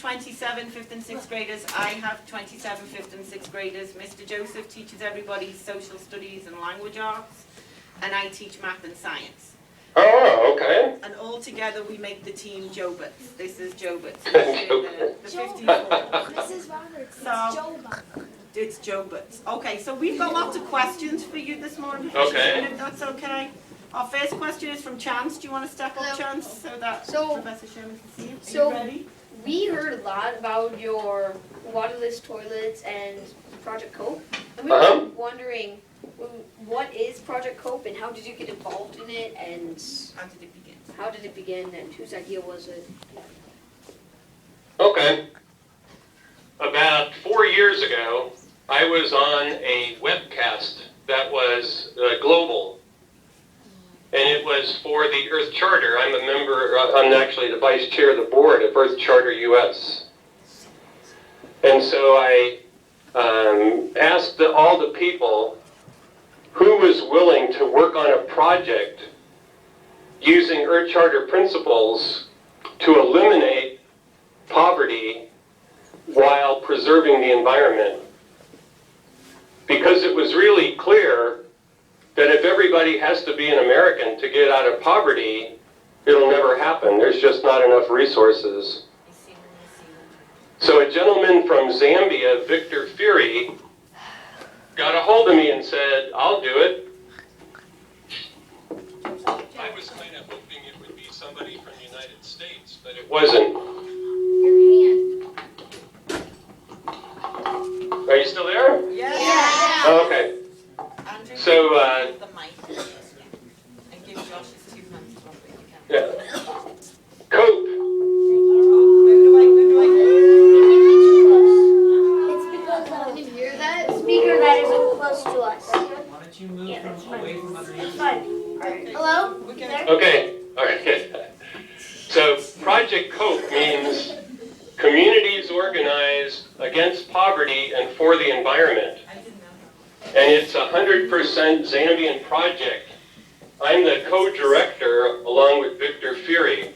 27 5th and 6th graders. I have 27 5th and 6th graders. Mr. Joseph teaches everybody social studies and language arts, and I teach math and science. Oh, okay. And all together we make the team Joberts. This is Joberts. Joberts. The 54. Mrs. Roberts, So, it's Joberts. Okay, so we've got lots of questions for you this morning. Okay. If that's okay. Our first question is from Chance. Do you want to step up, Chance, so that Professor Sherman can see you? Are you ready? We heard a lot about your waterless toilets and Project Cope, and we were wondering, what is Project Cope and how did you get involved in it, and how did it begin? And whose idea was it? Okay. About 4 years ago, I was on a webcast that was global. And it was for the Earth Charter. I'm a member, I'm actually the vice chair of the board of Earth Charter US. And so I asked all the people who was willing to work on a project using Earth Charter principles to eliminate poverty while preserving the environment. Because it was really clear that if everybody has to be an American to get out of poverty, it'll never happen. There's just not enough resources. So a gentleman from Zambia, Victor Fury, got a hold of me and said, I'll do it. I was kind of hoping it would be somebody from the United States, but it wasn't. Are you still there? Yeah. Oh, okay. Andrew, So, the mic. And give Josh his 2 hands probably. yeah. Cope. It's because can you hear that speaker that is close to us? Why don't you move from away from underneath? Hello? Okay. All right. Good. So, Project Cope means communities organized against poverty and for the environment. And it's a 100% Zambian project. I'm the co-director along with Victor Fury.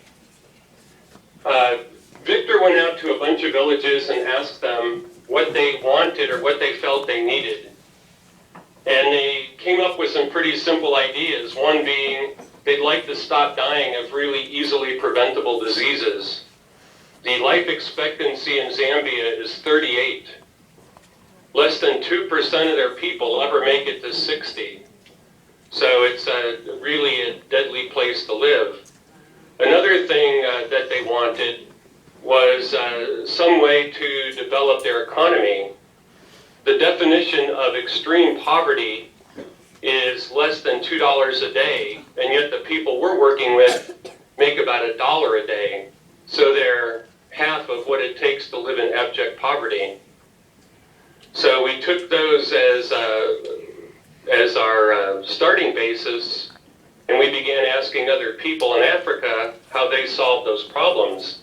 Victor went out to a bunch of villages and asked them what they wanted or what they felt they needed. And they came up with some pretty simple ideas. One being they'd like to stop dying of really easily preventable diseases. The life expectancy in Zambia is 38. Less than 2% of their people ever make it to 60. So it's really a deadly place to live. Another thing that they wanted was some way to develop their economy. The definition of extreme poverty is less than $2 a day, and yet the people we're working with make about $1 a day. So they're half of what it takes to live in abject poverty. So we took those as our starting basis, and we began asking other people in Africa how they solved those problems.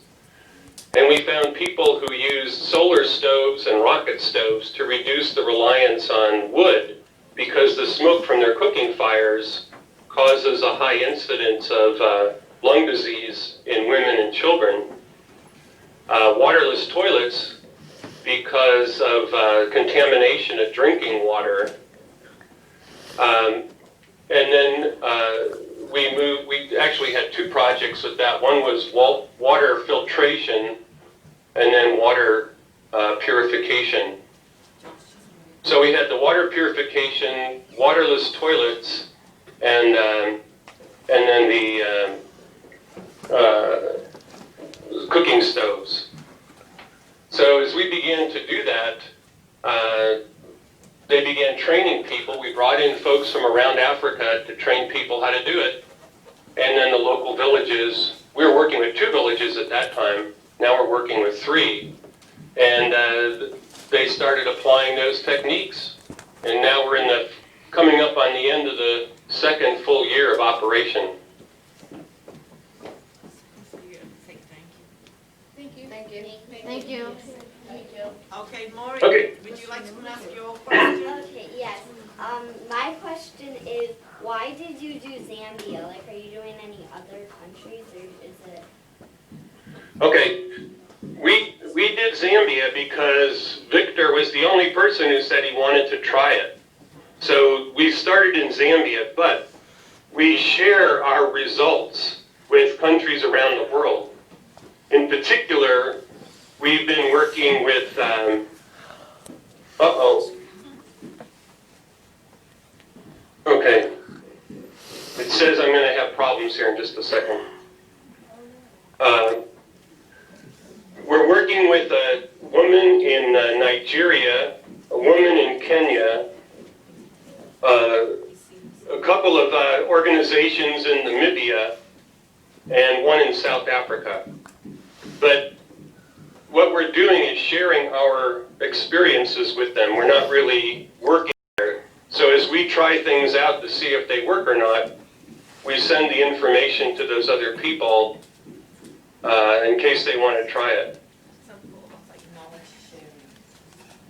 And we found people who used solar stoves and rocket stoves to reduce the reliance on wood because the smoke from their cooking fires causes a high incidence of lung disease in women and children. Waterless toilets because of contamination of drinking water. And then we actually had 2 projects with that. One was water filtration and then water purification. So we had the water purification, waterless toilets, and then the cooking stoves. So as we began to do that, they began training people. We brought in folks from around Africa to train people how to do it. And then the local villages, we were working with 2 villages at that time. Now we're working with 3. And they started applying those techniques. And now we're coming up on the end of the 2nd full year of operation. Thank you. Okay, Maureen, Okay. would you like to come ask your question? Okay, yes. My question is, why did you do Zambia? Like, are you doing any other countries, or is it? Okay, we did Zambia because Victor was the only person who said he wanted to try it. So we started in Zambia, but we share our results with countries around the world. In particular, we've been working with, Okay. It says I'm going to have problems here in just a second. We're working with a woman in Nigeria, a woman in Kenya, a couple of organizations in Namibia, and one in South Africa. But what we're doing is sharing our experiences with them. We're not really working there. So as we try things out to see if they work or not, we send the information to those other people in case they want to try it. So cool, like knowledge sharing.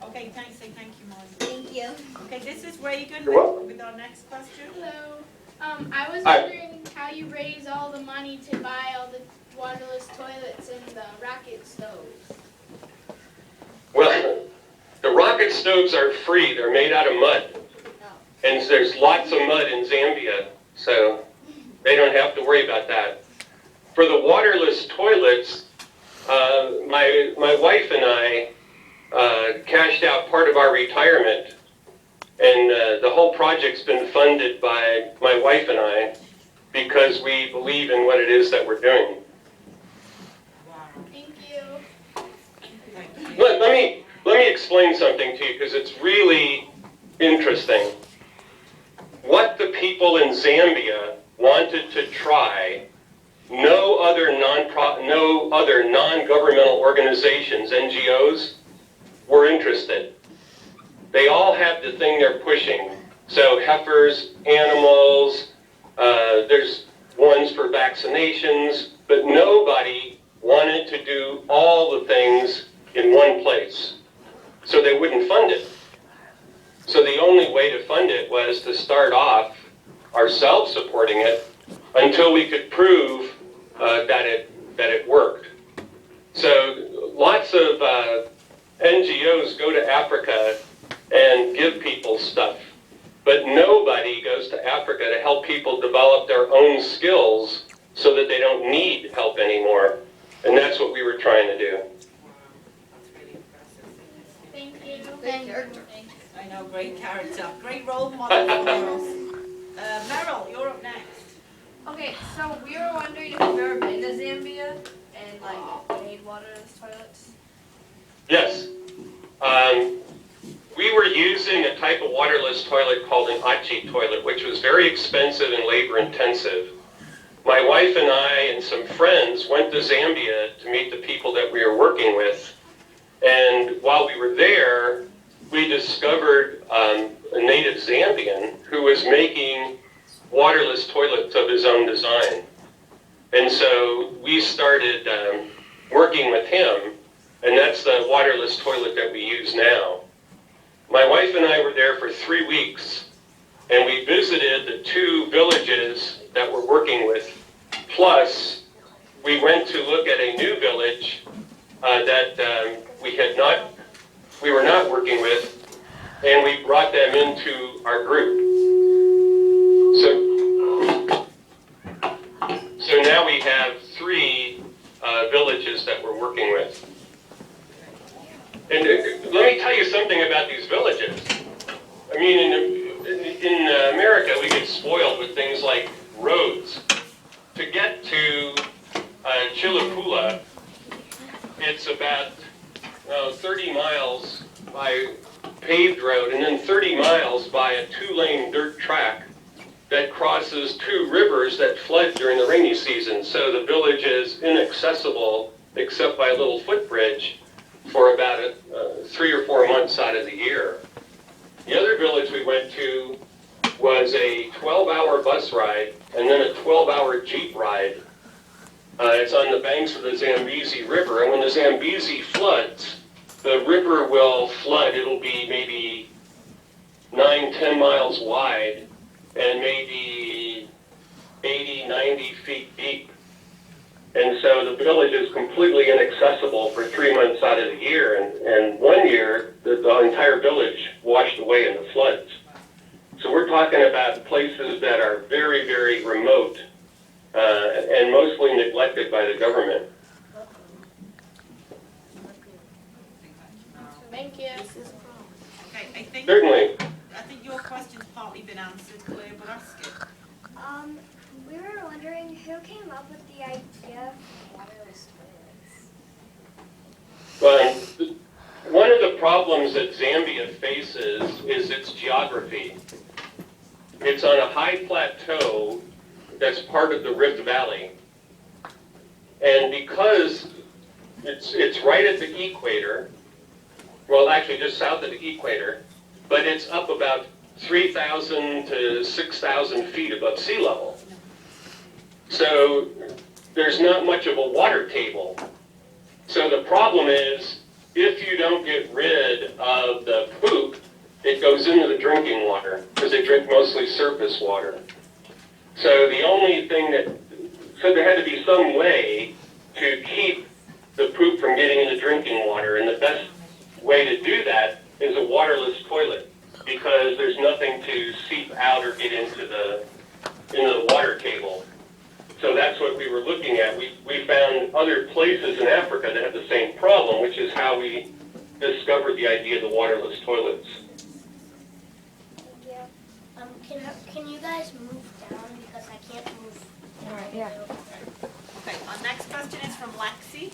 Okay, thank you, Molly. Thank you. Okay, this is Reagan You're welcome. with our next question. Hello. I was Hi. wondering how you raise all the money to buy all the waterless toilets and the rocket stoves. Well, the rocket stoves are free. They're made out of mud. And there's lots of mud in Zambia, so they don't have to worry about that. For the waterless toilets, my wife and I cashed out part of our retirement, and the whole project's been funded by my wife and I because we believe in what it is that we're doing. Wow. Thank you. Thank you. Let me explain something to you because it's really interesting. What the people in Zambia wanted to try, no other non-governmental organizations, NGOs, were interested. They all have the thing they're pushing. So heifers, animals, there's ones for vaccinations, but nobody wanted to do all the things in one place. So they wouldn't fund it. So the only way to fund it was to start off ourselves supporting it until we could prove that it worked. So lots of NGOs go to Africa and give people stuff, but nobody goes to Africa to help people develop their own skills so that they don't need help anymore. And that's what we were trying to do. That's really impressive. Thank you. Great character. I know, great character, great role model for girls. Meryl, you're up next. Okay, so we were wondering if you've ever been to Zambia and like made waterless toilets. Yes. We were using a type of waterless toilet called an Achi toilet, which was very expensive and labor intensive. My wife and I and some friends went to Zambia to meet the people that we were working with. And while we were there, we discovered a native Zambian who was making waterless toilets of his own design. And so we started working with him, and that's the waterless toilet that we use now. My wife and I were there for 3 weeks, and we visited the 2 villages that we're working with. Plus, we went to look at a new village that we were not working with, and we brought them into our group. So now we have 3 villages that we're working with. And let me tell you something about these villages. I mean, in America, we get spoiled with things like roads. To get to Chilapula, it's about 30 miles by paved road, and then 30 miles by a 2-lane dirt track that crosses 2 rivers that flood during the rainy season. So the village is inaccessible except by a little footbridge for about 3 or 4 months out of the year. The other village we went to was a 12-hour bus ride and then a 12-hour Jeep ride. It's on the banks of the Zambezi River, and when the Zambezi floods, the river will flood. It'll be maybe 9-10 miles wide and maybe 80-90 feet deep. And so the village is completely inaccessible for 3 months out of the year. And 1 year, the entire village washed away in the floods. So we're talking about places that are very, very remote and mostly neglected by the government. Thank you. Okay, Certainly. I think your question's partly been answered, Claire, but ask it. We were wondering who came up with the idea of waterless toilets. But one of the problems that Zambia faces is its geography. It's on a high plateau that's part of the Rift Valley. And because it's right at the equator, well, actually just south of the equator, but it's up about 3,000 to 6,000 feet above sea level. So there's not much of a water table. So the problem is, if you don't get rid of the poop, it goes into the drinking water, because they drink mostly surface water. So the only thing so there had to be some way to keep the poop from getting into drinking water, and the best way to do that is a waterless toilet, because there's nothing to seep out or get into the water table. So that's what we were looking at. We found other places in Africa that have the same problem, which is how we discovered the idea of the waterless toilets. Can you guys move down because I can't move? Okay, our next question is from Lexi.